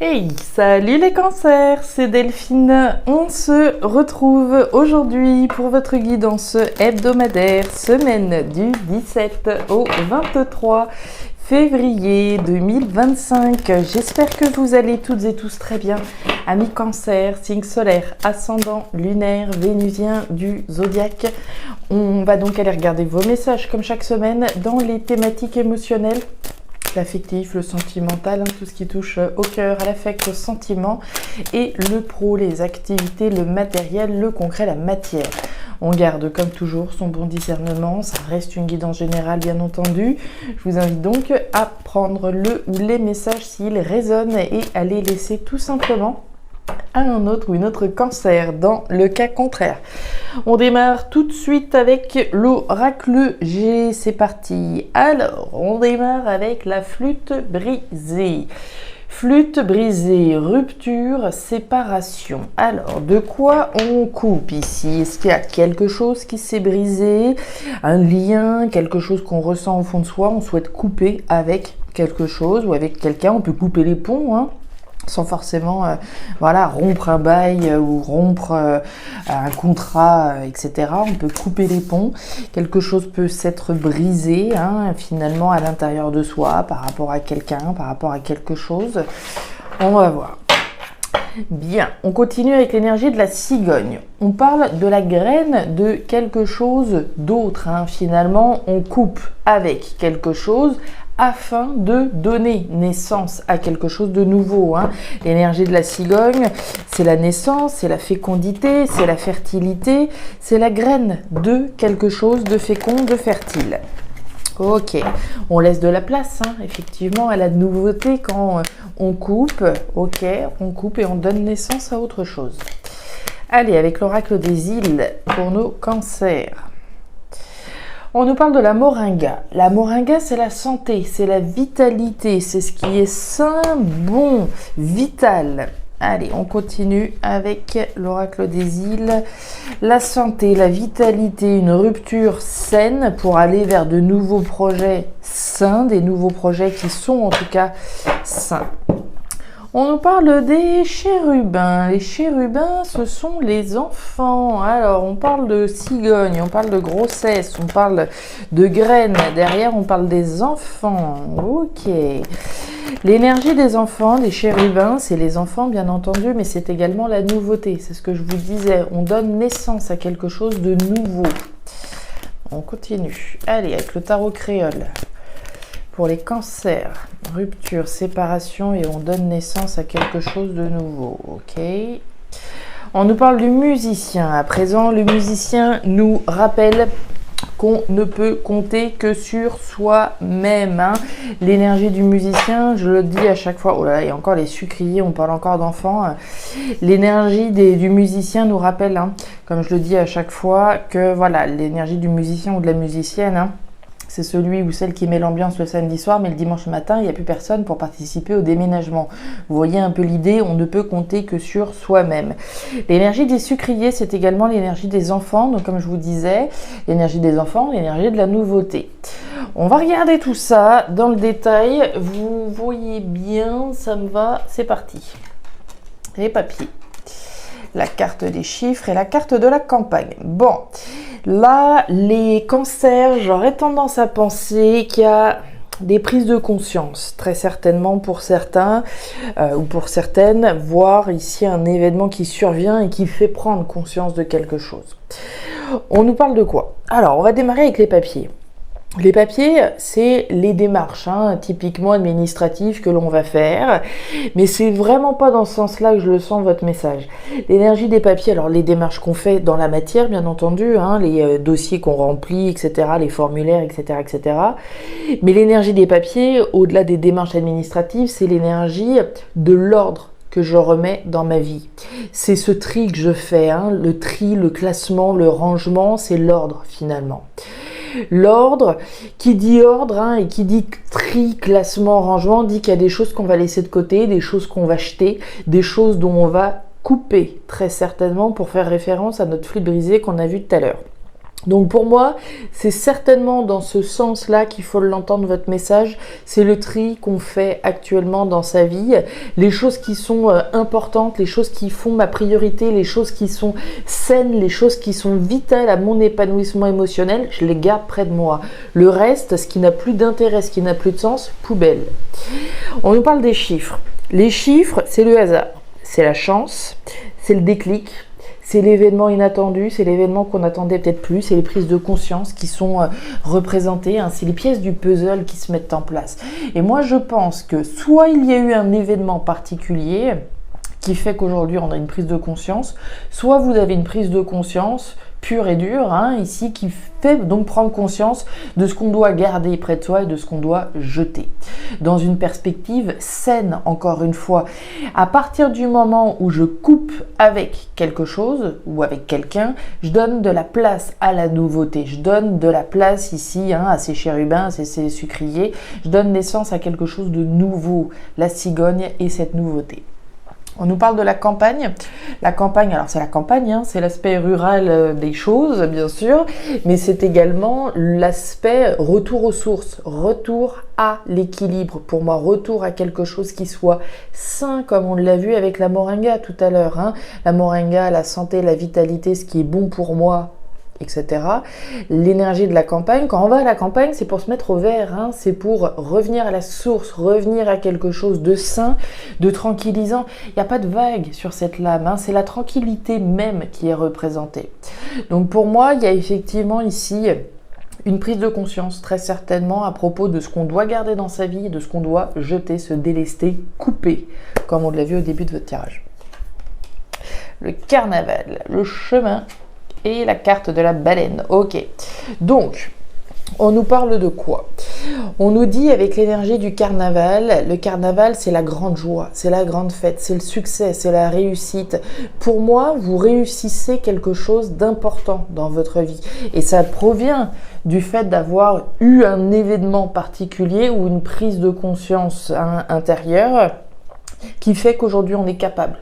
Hey, salut les cancers, c'est Delphine. On se retrouve aujourd'hui pour votre guidance hebdomadaire, semaine du 17 au 23 février 2025. J'espère que vous allez toutes et tous très bien. Amis cancer, signe solaire, ascendant, lunaire, vénusien du zodiaque. On va donc aller regarder vos messages comme chaque semaine dans les thématiques émotionnelles. L'affectif, le sentimental, tout ce qui touche au cœur, à l'affect, au sentiment, et le pro, les activités, le matériel, le concret, la matière. On garde comme toujours son bon discernement, ça reste une guidance générale bien entendu. Je vous invite donc à prendre le ou les messages s'ils résonnent et à les laisser tout simplement à un autre ou une autre cancer dans le cas contraire. On démarre tout de suite avec l'oracle G, c'est parti. Alors, on démarre avec la flûte brisée. Flûte brisée, rupture, séparation. Alors, de quoi on coupe ici? Est-ce qu'il y a quelque chose qui s'est brisé? Un lien, quelque chose qu'on ressent au fond de soi, on souhaite couper avec quelque chose ou avec quelqu'un, on peut couper les ponts, hein, sans forcément rompre un bail ou rompre un contrat, etc. On peut couper les ponts. Quelque chose peut s'être brisé, hein, finalement, à l'intérieur de soi, par rapport à quelqu'un, par rapport à quelque chose. On va voir. Bien, on continue avec l'énergie de la cigogne. On parle de la graine de quelque chose d'autre, hein. Finalement, on coupe avec quelque chose afin de donner naissance à quelque chose de nouveau, hein. L'énergie de la cigogne, c'est la naissance, c'est la fécondité, c'est la fertilité, c'est la graine de quelque chose de fécond, de fertile. Ok, on laisse de la place, hein, effectivement, à la nouveauté quand on coupe. Ok, on coupe et on donne naissance à autre chose. Allez, avec l'oracle des îles pour nos cancers. On nous parle de la moringa. La moringa, c'est la santé, c'est la vitalité, c'est ce qui est sain, bon, vital. Allez, on continue avec l'oracle des îles. La santé, la vitalité, une rupture saine pour aller vers de nouveaux projets sains, des nouveaux projets qui sont en tout cas sains. On nous parle des chérubins. Les chérubins, ce sont les enfants. Alors, on parle de cigogne, on parle de grossesse, on parle de graines. Derrière, on parle des enfants. Ok. L'énergie des enfants, des chérubins, c'est les enfants, bien entendu, mais c'est également la nouveauté. C'est ce que je vous disais. On donne naissance à quelque chose de nouveau. On continue. Allez, avec le tarot créole. Pour les cancers, rupture, séparation et on donne naissance à quelque chose de nouveau. Ok. On nous parle du musicien. À présent, le musicien nous rappelle qu'on ne peut compter que sur soi-même, hein. L'énergie du musicien, je le dis à chaque fois, oh là là, il y a encore les sucriers, on parle encore d'enfants. L'énergie du musicien nous rappelle, hein, comme je le dis à chaque fois, que voilà, l'énergie du musicien ou de la musicienne, hein, c'est celui ou celle qui met l'ambiance le samedi soir, mais le dimanche matin, il n'y a plus personne pour participer au déménagement. Vous voyez un peu l'idée, on ne peut compter que sur soi-même. L'énergie des sucriers, c'est également l'énergie des enfants. Donc comme je vous disais, l'énergie des enfants, l'énergie de la nouveauté. On va regarder tout ça dans le détail. Vous voyez bien, ça me va, c'est parti. Les papiers. La carte des chiffres et la carte de la campagne. Bon, là, les cancers, j'aurais tendance à penser qu'il y a des prises de conscience, très certainement pour certains ou pour certaines, voire ici un événement qui survient et qui fait prendre conscience de quelque chose. On nous parle de quoi? Alors, on va démarrer avec les papiers. Les papiers, c'est les démarches, hein, typiquement administratives que l'on va faire, mais c'est vraiment pas dans ce sens-là que je le sens votre message. L'énergie des papiers, alors les démarches qu'on fait dans la matière, bien entendu, hein, les dossiers qu'on remplit, etc., les formulaires, etc., etc. Mais l'énergie des papiers, au-delà des démarches administratives, c'est l'énergie de l'ordre que je remets dans ma vie. C'est ce tri que je fais, hein, le tri, le classement, le rangement, c'est l'ordre finalement. L'ordre, qui dit ordre, hein, et qui dit tri, classement, rangement, dit qu'il y a des choses qu'on va laisser de côté, des choses qu'on va jeter, des choses dont on va couper, très certainement, pour faire référence à notre flûte brisée qu'on a vu tout à l'heure. Donc pour moi, c'est certainement dans ce sens-là qu'il faut l'entendre, votre message. C'est le tri qu'on fait actuellement dans sa vie. Les choses qui sont importantes, les choses qui font ma priorité, les choses qui sont saines, les choses qui sont vitales à mon épanouissement émotionnel, je les garde près de moi. Le reste, ce qui n'a plus d'intérêt, ce qui n'a plus de sens, poubelle. On nous parle des chiffres. Les chiffres, c'est le hasard, c'est la chance, c'est le déclic. C'est l'événement inattendu, c'est l'événement qu'on attendait peut-être plus, c'est les prises de conscience qui sont représentées, hein, c'est les pièces du puzzle qui se mettent en place. Et moi, je pense que soit il y a eu un événement particulier qui fait qu'aujourd'hui on a une prise de conscience, soit vous avez une prise de conscience pure et dure, hein, ici, qui fait donc prendre conscience de ce qu'on doit garder près de soi et de ce qu'on doit jeter. Dans une perspective saine, encore une fois. À partir du moment où je coupe avec quelque chose ou avec quelqu'un, je donne de la place à la nouveauté. Je donne de la place ici, hein, à ces chérubins, à ces sucriers. Je donne naissance à quelque chose de nouveau, la cigogne et cette nouveauté. On nous parle de la campagne. La campagne, alors c'est la campagne, hein, c'est l'aspect rural des choses, bien sûr, mais c'est également l'aspect retour aux sources, retour à l'équilibre. Pour moi, retour à quelque chose qui soit sain, comme on l'a vu avec la moringa tout à l'heure. Hein. La moringa, la santé, la vitalité, ce qui est bon pour moi, etc. L'énergie de la campagne, quand on va à la campagne, c'est pour se mettre au vert, hein, c'est pour revenir à la source, revenir à quelque chose de sain, de tranquillisant. Il n'y a pas de vague sur cette lame, hein, c'est la tranquillité même qui est représentée. Donc pour moi, il y a effectivement ici une prise de conscience très certainement à propos de ce qu'on doit garder dans sa vie et de ce qu'on doit jeter, se délester, couper, comme on l'a vu au début de votre tirage. Le carnaval, le chemin et la carte de la baleine. Ok, donc on nous parle de quoi? On nous dit avec l'énergie du carnaval, le carnaval c'est la grande joie, c'est la grande fête, c'est le succès, c'est la réussite. Pour moi, vous réussissez quelque chose d'important dans votre vie et ça provient du fait d'avoir eu un événement particulier ou une prise de conscience intérieure qui fait qu'aujourd'hui on est capable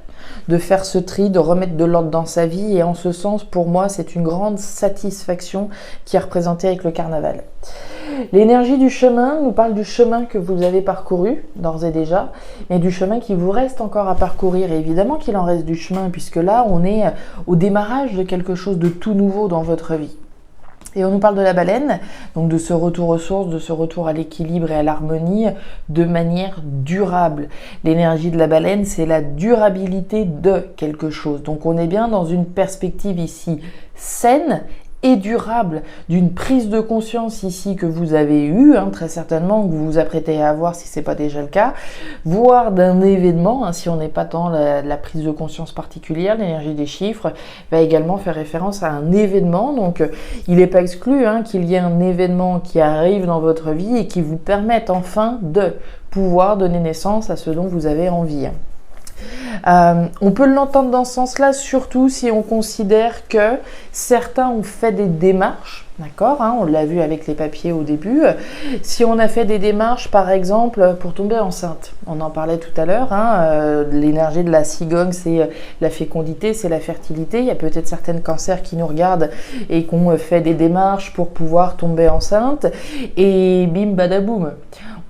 de faire ce tri, de remettre de l'ordre dans sa vie. Et en ce sens, pour moi, c'est une grande satisfaction qui est représentée avec le carnaval. L'énergie du chemin nous parle du chemin que vous avez parcouru, d'ores et déjà, mais du chemin qui vous reste encore à parcourir. Et évidemment qu'il en reste du chemin, puisque là, on est au démarrage de quelque chose de tout nouveau dans votre vie. Et on nous parle de la baleine, donc de ce retour aux sources, de ce retour à l'équilibre et à l'harmonie de manière durable. L'énergie de la baleine, c'est la durabilité de quelque chose. Donc on est bien dans une perspective ici saine et durable, d'une prise de conscience ici que vous avez eue, hein, très certainement, que vous vous apprêtez à avoir si ce n'est pas déjà le cas, voire d'un événement, hein, si on n'est pas dans la prise de conscience particulière. L'énergie des chiffres va également faire référence à un événement, donc il n'est pas exclu hein, qu'il y ait un événement qui arrive dans votre vie et qui vous permette enfin de pouvoir donner naissance à ce dont vous avez envie. On peut l'entendre dans ce sens-là, surtout si on considère que certains ont fait des démarches, d'accord, hein, on l'a vu avec les papiers au début. Si on a fait des démarches, par exemple, pour tomber enceinte, on en parlait tout à l'heure, hein, l'énergie de la cigogne, c'est la fécondité, c'est la fertilité. Il y a peut-être certains cancers qui nous regardent et qui ont fait des démarches pour pouvoir tomber enceinte, et bim badaboum.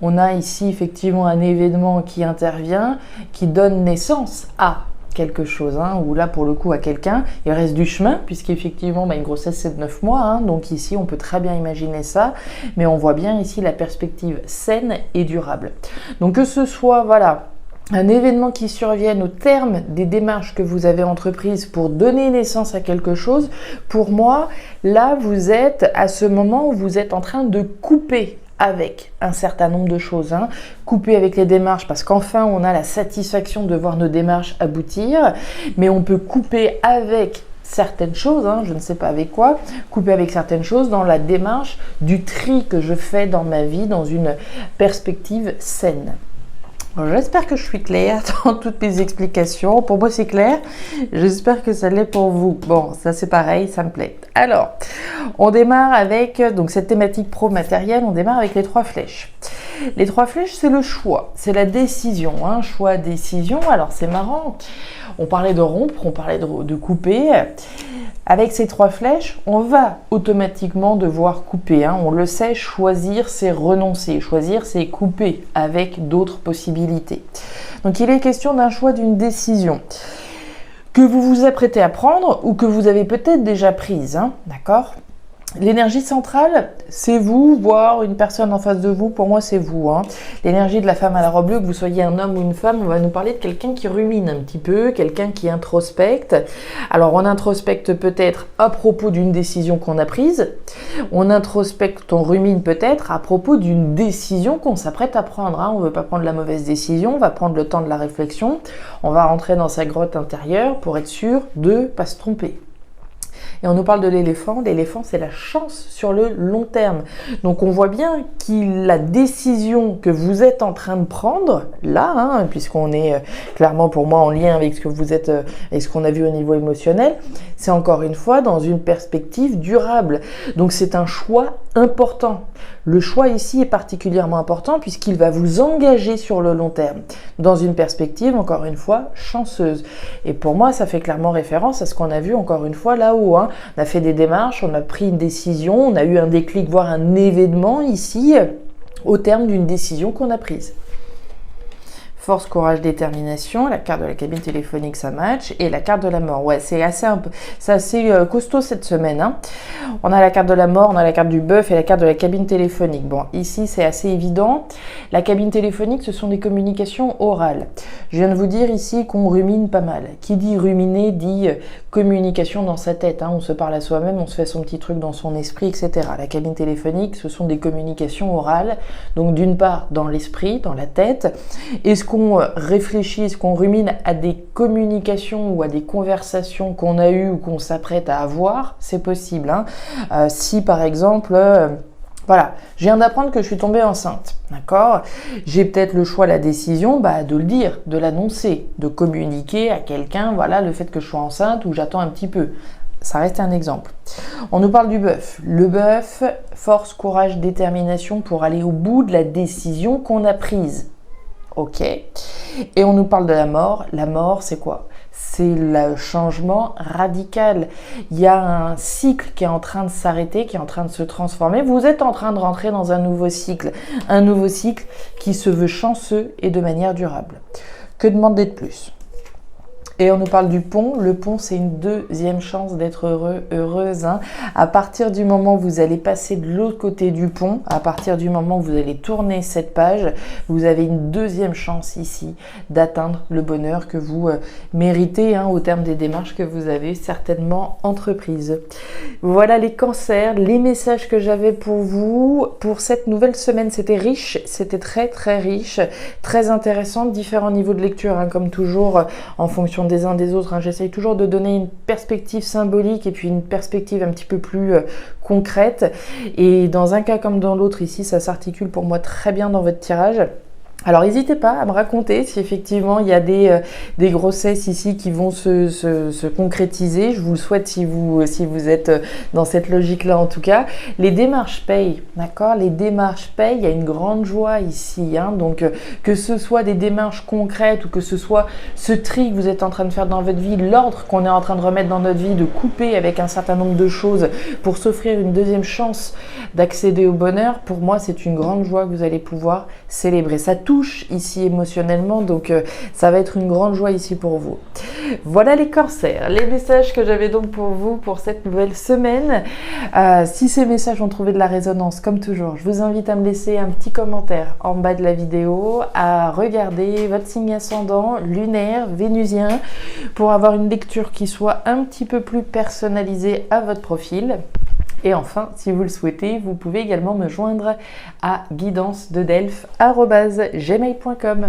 On a ici effectivement un événement qui intervient, qui donne naissance à quelque chose, hein, ou là pour le coup à quelqu'un. Il reste du chemin, puisqu'effectivement une grossesse c'est de 9 mois, hein, donc ici on peut très bien imaginer ça, mais on voit bien ici la perspective saine et durable. Donc que ce soit, voilà, un événement qui survienne au terme des démarches que vous avez entreprises pour donner naissance à quelque chose, pour moi, là vous êtes à ce moment où vous êtes en train de couper avec un certain nombre de choses, hein. Couper avec les démarches parce qu'enfin on a la satisfaction de voir nos démarches aboutir, mais on peut couper avec certaines choses, hein, je ne sais pas avec quoi, couper avec certaines choses dans la démarche du tri que je fais dans ma vie dans une perspective saine. J'espère que je suis claire dans toutes mes explications. Pour moi, c'est clair. J'espère que ça l'est pour vous. Bon, ça c'est pareil, ça me plaît. Alors, on démarre avec donc cette thématique pro-matérielle. On démarre avec les 3 flèches. Les 3 flèches, c'est le choix, c'est la décision, hein, choix, décision. Alors c'est marrant, on parlait de rompre, on parlait de couper. Avec ces 3 flèches, on va automatiquement devoir couper, hein. On le sait, choisir, c'est renoncer. Choisir, c'est couper avec d'autres possibilités. Donc il est question d'un choix, d'une décision que vous vous apprêtez à prendre ou que vous avez peut-être déjà prise, hein, d'accord ? L'énergie centrale, c'est vous, voire une personne en face de vous. Pour moi, c'est vous, hein. L'énergie de la femme à la robe bleue, que vous soyez un homme ou une femme, on va nous parler de quelqu'un qui rumine un petit peu, quelqu'un qui introspecte. Alors, on introspecte peut-être à propos d'une décision qu'on a prise. On introspecte, on rumine peut-être à propos d'une décision qu'on s'apprête à prendre, hein. On ne veut pas prendre la mauvaise décision, on va prendre le temps de la réflexion. On va rentrer dans sa grotte intérieure pour être sûr de ne pas se tromper. Et on nous parle de l'éléphant. L'éléphant, c'est la chance sur le long terme. Donc, on voit bien que la décision que vous êtes en train de prendre, là, hein, puisqu'on est clairement pour moi en lien avec ce que vous êtes, et ce qu'on a vu au niveau émotionnel, c'est encore une fois dans une perspective durable. Donc, c'est un choix important. Le choix ici est particulièrement important puisqu'il va vous engager sur le long terme, dans une perspective, encore une fois, chanceuse. Et pour moi, ça fait clairement référence à ce qu'on a vu encore une fois là-haut, hein. On a fait des démarches, on a pris une décision, on a eu un déclic, voire un événement ici, au terme d'une décision qu'on a prise. Force, courage, détermination, la carte de la cabine téléphonique, ça match, et la carte de la mort. Ouais, c'est assez costaud cette semaine, hein. On a la carte de la mort, on a la carte du bœuf et la carte de la cabine téléphonique. Bon, ici, c'est assez évident. La cabine téléphonique, ce sont des communications orales. Je viens de vous dire ici qu'on rumine pas mal. Qui dit ruminer dit communication dans sa tête, hein. On se parle à soi-même, on se fait son petit truc dans son esprit, etc. La cabine téléphonique, ce sont des communications orales. Donc, d'une part, dans l'esprit, dans la tête. Est-ce qu'on réfléchit, est-ce qu'on rumine à des communications ou à des conversations qu'on a eues ou qu'on s'apprête à avoir? C'est possible, hein. Si par exemple, voilà, je viens d'apprendre que je suis tombée enceinte, d'accord? J'ai peut-être le choix, la décision, de le dire, de l'annoncer, de communiquer à quelqu'un, voilà, le fait que je sois enceinte ou j'attends un petit peu. Ça reste un exemple. On nous parle du bœuf. Le bœuf, force, courage, détermination pour aller au bout de la décision qu'on a prise. Ok. Et on nous parle de la mort. La mort, c'est quoi? C'est le changement radical. Il y a un cycle qui est en train de s'arrêter, qui est en train de se transformer. Vous êtes en train de rentrer dans un nouveau cycle qui se veut chanceux et de manière durable. Que demander de plus? Et on nous parle du pont. Le pont, c'est une deuxième chance d'être heureux, heureuse, hein. À partir du moment où vous allez passer de l'autre côté du pont, à partir du moment où vous allez tourner cette page, vous avez une deuxième chance ici d'atteindre le bonheur que vous méritez, hein, au terme des démarches que vous avez certainement entreprises. Voilà les cancers, les messages que j'avais pour vous. Pour cette nouvelle semaine, c'était riche, c'était très très riche, très intéressant, différents niveaux de lecture, hein, comme toujours en fonction des uns des autres, hein. J'essaye toujours de donner une perspective symbolique et puis une perspective un petit peu plus concrète. Et dans un cas comme dans l'autre, ici, ça s'articule pour moi très bien dans votre tirage. Alors n'hésitez pas à me raconter si effectivement il y a des grossesses ici qui vont se concrétiser. Je vous le souhaite si vous êtes dans cette logique-là en tout cas. Les démarches payent, d'accord? Les démarches payent, il y a une grande joie ici, hein. Donc que ce soit des démarches concrètes ou que ce soit ce tri que vous êtes en train de faire dans votre vie, l'ordre qu'on est en train de remettre dans notre vie, de couper avec un certain nombre de choses pour s'offrir une deuxième chance d'accéder au bonheur, pour moi c'est une grande joie que vous allez pouvoir célébrer. Ça touche ici émotionnellement, donc ça va être une grande joie ici pour vous. Voilà les cancers, les messages que j'avais donc pour vous pour cette nouvelle semaine. Si ces messages ont trouvé de la résonance, comme toujours, je vous invite à me laisser un petit commentaire en bas de la vidéo, à regarder votre signe ascendant, lunaire, vénusien, pour avoir une lecture qui soit un petit peu plus personnalisée à votre profil. Et enfin, si vous le souhaitez, vous pouvez également me joindre à guidancededelphes@gmail.com.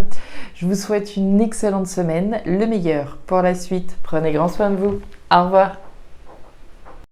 Je vous souhaite une excellente semaine, le meilleur pour la suite. Prenez grand soin de vous. Au revoir.